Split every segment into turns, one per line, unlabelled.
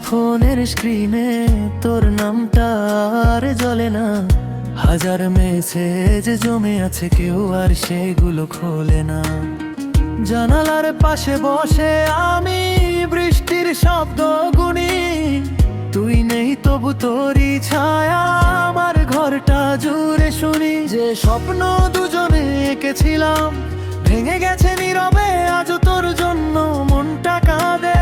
ফোনের স্ক্রিনে তোর নামটা আর জ্বলে না। হাজার মেসেজ জমে আছে, কেউ আর সেগুলো খোলে না। জানালার পাশে বসে আমি বৃষ্টির শব্দ গুনি, তুই নেই তবু তোরই ছায়া আমার ঘরটা জুড়ে শুনি। যে স্বপ্ন দুজনে এঁকেছিলাম ভেঙে গেছে নীরবে, আজও তোর জন্য মনটা কাঁদে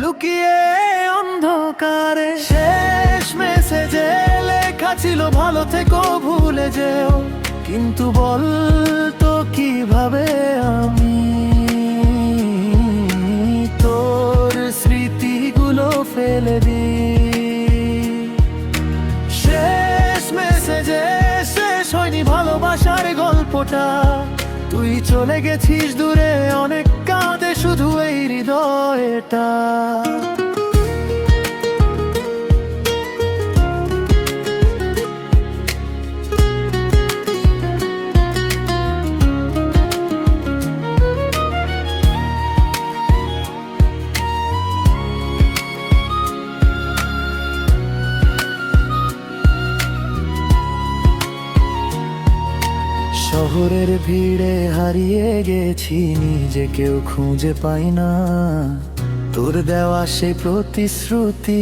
লুকিয়ে অন্ধকারে। শেষ মেসেজে লেখা ছিল ভালো থেকো ভুলে যেও, কিন্তু বল তো কিভাবে আমি তোর স্মৃতিগুলো ফেলে দিই। শেষ মেসেজে শেষ হয়নি ভালোবাসার গল্পটা, তুই চলে গেছিস দূরে অনেক, কাঁদে শুধু এই হৃদয়টা। শহরের ভিড়ে হারিয়ে গেছি, নিজেকেও খুঁজে পাই না। তোর দেওয়া সেই প্রতিশ্রুতি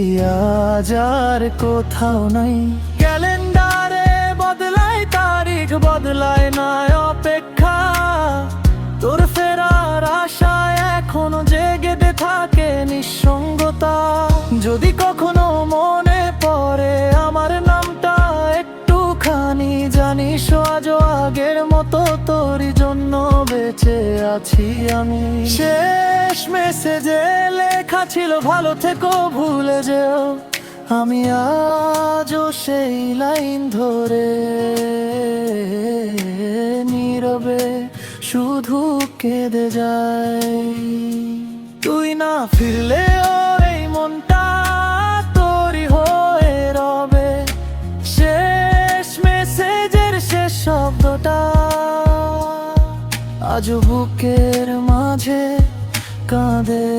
আজ আর কোথাও নাই। ক্যালেন্ডারে বদলায় তারিখ, বদলায় না অপেক্ষা। তোর ফেরার আশায় এখনো জেগে থাকে নিঃসঙ্গতা। যদি কখনো মনে পড়ে আমার নামটা একটুখানি, জানিস আজও আগের মতো তোরই জন্য বেঁচে আছি আমি। শেষ মেসেজে লেখা ছিল ভালো থেকো ভুলে যেও, আমি আজও সেই লাইন ধরে নীরবে শুধু কেঁদে যাই। তুই না ফিরলেও এই মনটা তোরই হয়ে রবে। শেষ মেসেজের শেষ শব্দটা আজ বুকের মাঝে কাঁদে।